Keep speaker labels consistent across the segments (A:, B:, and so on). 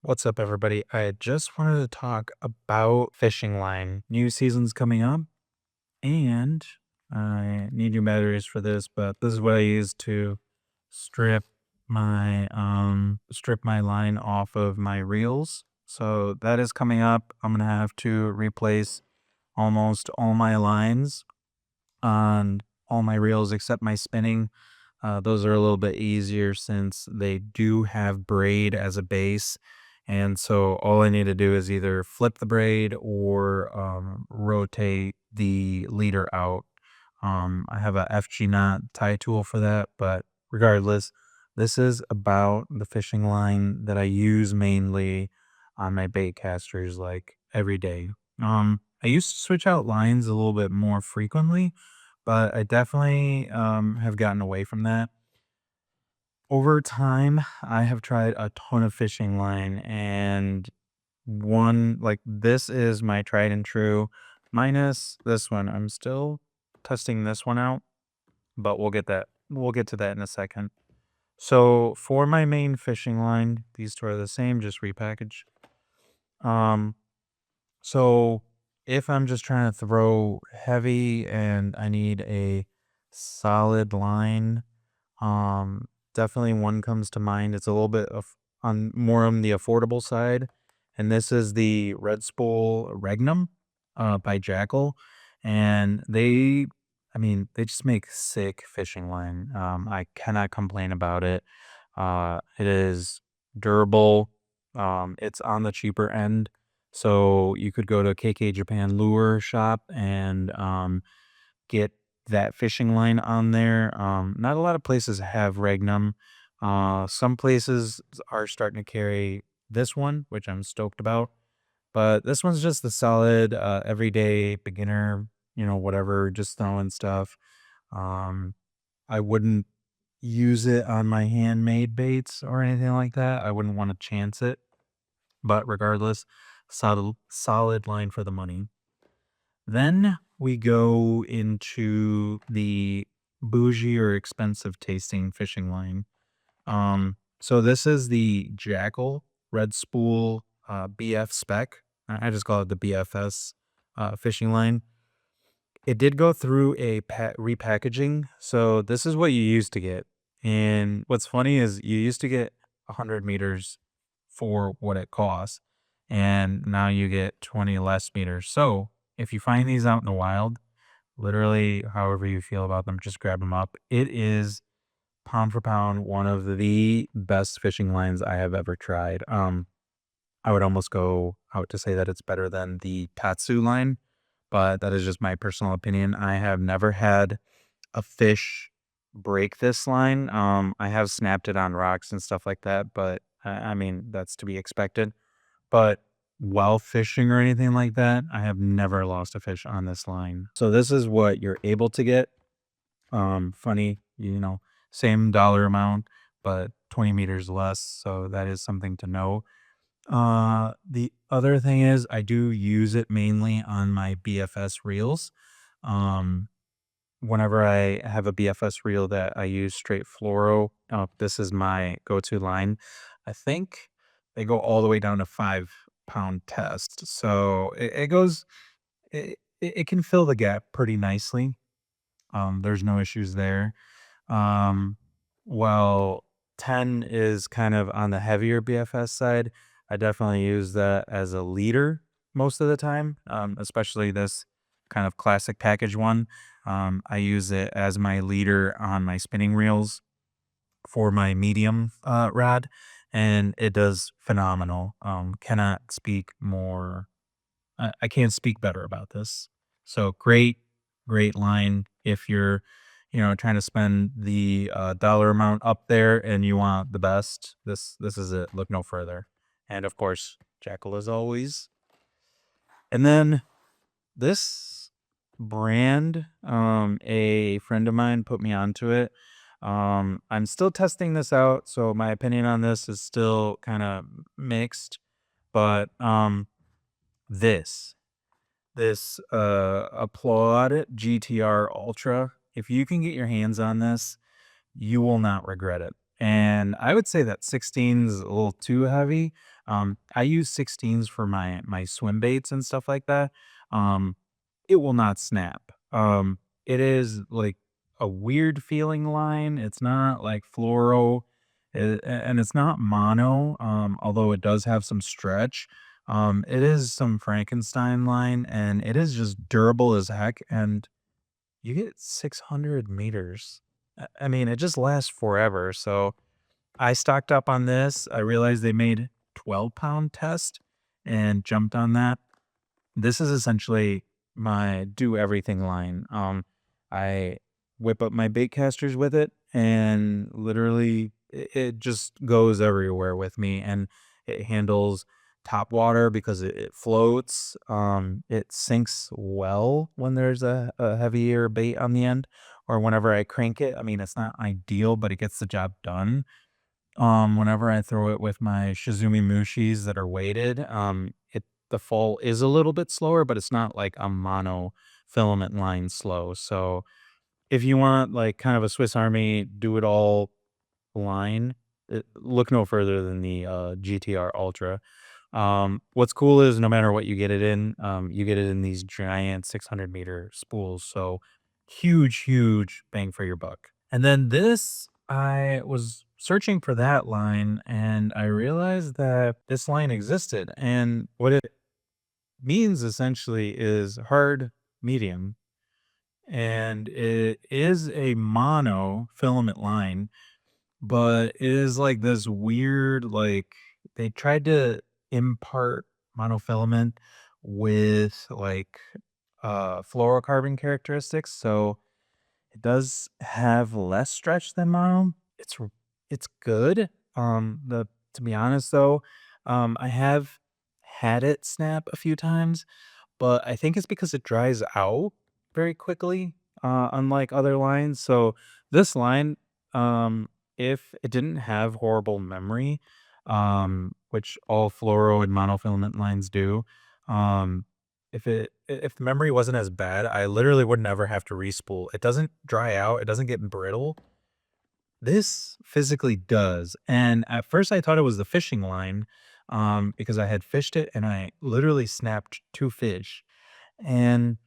A: What's up, everybody? I just wanted to talk about fishing line. New season's coming up, and I need new batteries for this, but this is what I use to strip my line off of my reels. So that is coming up. I'm gonna have to replace almost all my lines on all my reels except my spinning. Those are a little bit easier since they do have braid as a base. And so all I need to do is either flip the braid or rotate the leader out. I have a FG knot tie tool for that, but regardless, this is about the fishing line that I use mainly on my bait casters like every day. I used to switch out lines a little bit more frequently, but I definitely have gotten away from that. Over time, I have tried a ton of fishing line, and one like this is my tried and true, minus this one. I'm still testing this one out, but we'll get to that in a second. So for my main fishing line, these two are the same, just repackaged. Um, so if I'm just trying to throw heavy and I need a solid line, definitely one comes to mind. It's a little bit of on more on the affordable side, and this is the Red Spool Regnum by Jackal, and they just make sick fishing line. I cannot complain about it. It is durable. It's on the cheaper end, so you could go to KK Japan Lure Shop and get that fishing line on there. Not a lot of places have Regnum. Some places are starting to carry this one, which I'm stoked about. But this one's just the solid, everyday beginner, whatever, just throwing stuff. Um, I wouldn't use it on my handmade baits or anything like that. I wouldn't want to chance it. But regardless, solid line for the money. Then we go into the bougie or expensive tasting fishing line. So this is the Jackal Red Spool BF spec. I just call it the BFS fishing line. It did go through a repackaging. So this is what you used to get. And what's funny is you used to get 100 meters for what it costs. And now you get 20 less meters. So if you find these out in the wild, literally however you feel about them, just grab them up. It is pound for pound one of the best fishing lines I have ever tried. I would almost go out to say that it's better than the Tatsu line, but that is just my personal opinion. I have never had a fish break this line. I have snapped it on rocks and stuff like that, but I mean, that's to be expected. But while fishing or anything like that, I have never lost a fish on this line. So this is what you're able to get. Funny, same dollar amount, but 20 meters less. So that is something to know. The other thing is I do use it mainly on my BFS reels. Um, Whenever I have a BFS reel that I use straight fluoro, this is my go-to line. I think they go all the way down to 5 pound test. So it can fill the gap pretty nicely. There's no issues there. Um, while 10 is kind of on the heavier BFS side, I definitely use that as a leader most of the time, especially this kind of classic package one. I use it as my leader on my spinning reels for my medium rod, and it does phenomenal. Cannot speak more. I can't speak better about this. So great line if you're, trying to spend the dollar amount up there and you want the best. This is it. Look no further. And of course, Jackal as always. And then this brand, a friend of mine put me onto it. I'm still testing this out, so my opinion on this is still kind of mixed. But this this Applaud GTR Ultra. If you can get your hands on this, you will not regret it. And I would say that 16's a little too heavy. I use 16's for my swim baits and stuff like that. Um, it will not snap. It is like a weird feeling line. It's not like fluoro, and it's not mono. Although it does have some stretch. It is some Frankenstein line, and it is just durable as heck. And you get 600 meters. I mean, it just lasts forever. So I stocked up on this. I realized they made 12-pound test and jumped on that. This is essentially my do everything line. I whip up my bait casters with it, and literally it just goes everywhere with me, and it handles top water because it floats. It sinks well when there's a heavier bait on the end, or whenever I crank it. I mean, it's not ideal, but it gets the job done. Whenever I throw it with my Shizumi Mushis that are weighted, the fall is a little bit slower, but it's not like a mono filament line slow. So if you want like kind of a Swiss Army do it all line, look no further than the GTR Ultra. What's cool is no matter what you get it in, you get it in these giant 600-meter spools. So huge, huge bang for your buck. And then this, I was searching for that line and I realized that this line existed. And what it means essentially is hard medium. And it is a mono filament line, but it is like this weird, like they tried to impart monofilament with like fluorocarbon characteristics. So it does have less stretch than mono. It's good. The To be honest though, I have had it snap a few times, but I think it's because it dries out very quickly, unlike other lines. So this line, um, if it didn't have horrible memory, which all fluoro and monofilament lines do, um, if the memory wasn't as bad, I literally would never have to respool. It doesn't dry out. It doesn't get brittle. This physically does. And at first I thought it was the fishing line, because I had fished it and I literally snapped two fish. And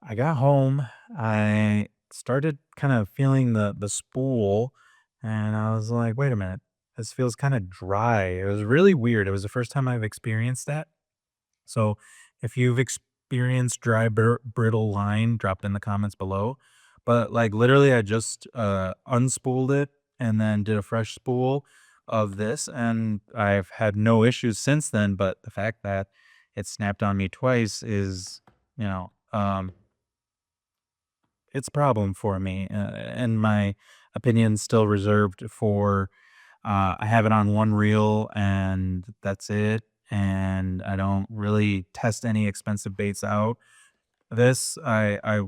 A: I got home, I started kind of feeling the spool, and I was like, "Wait a minute, this feels kind of dry." It was really weird. It was the first time I've experienced that. So, if you've experienced dry brittle line, drop in the comments below. But like literally, I just unspooled it and then did a fresh spool of this, and I've had no issues since then. But the fact that it snapped on me twice is, you know, it's a problem for me, and my opinion's still reserved for, I have it on one reel and that's it, and I don't really test any expensive baits out. This, I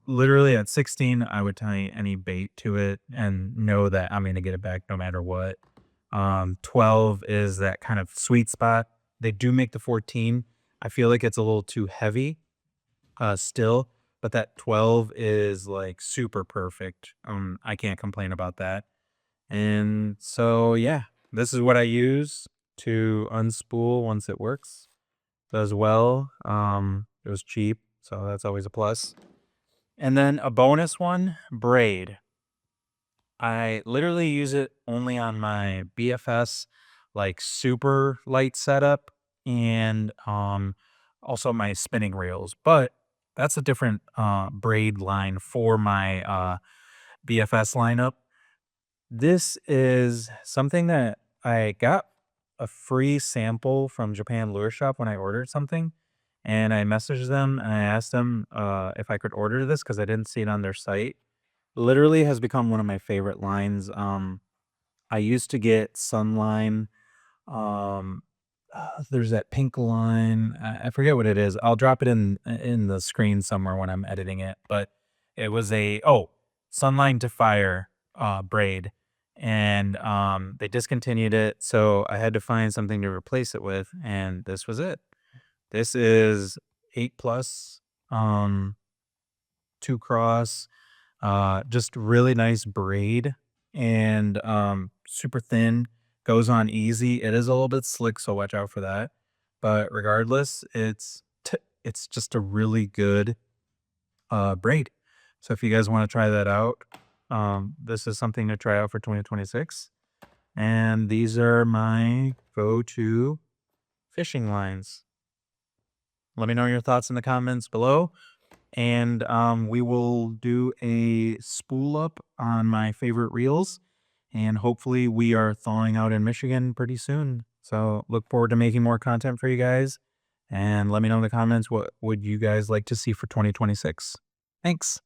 A: literally at 16, I would tie any bait to it and know that I'm gonna get it back no matter what. 12 is that kind of sweet spot. They do make the 14. I feel like it's a little too heavy, still, but that 12 is like super perfect. I can't complain about that. And so, yeah, this is what I use to unspool once it works. Does well. It was cheap, so that's always a plus. And then a bonus one, Braid. I literally use it only on my BFS, like super light setup, and also my spinning reels. But that's a different braid line for my BFS lineup. This is something that I got a free sample from Japan Lure Shop when I ordered something. And I messaged them and I asked them if I could order this because I didn't see it on their site. Literally has become one of my favorite lines. I used to get Sunline. Um, there's that pink line. I forget what it is. I'll drop it in the screen somewhere when I'm editing it. But it was Sunline to Fire braid, and they discontinued it, so I had to find something to replace it with, and this was it. This is 8 plus, um, 2 cross, just really nice braid. and super thin, goes on easy. It is a little bit slick, so watch out for that. But regardless, it's just a really good braid. So if you guys want to try that out, this is something to try out for 2026. And these are my go-to fishing lines. Let me know your thoughts in the comments below. And we will do a spool up on my favorite reels. And hopefully we are thawing out in Michigan pretty soon. So look forward to making more content for you guys. And let me know in the comments what would you guys like to see for 2026. Thanks.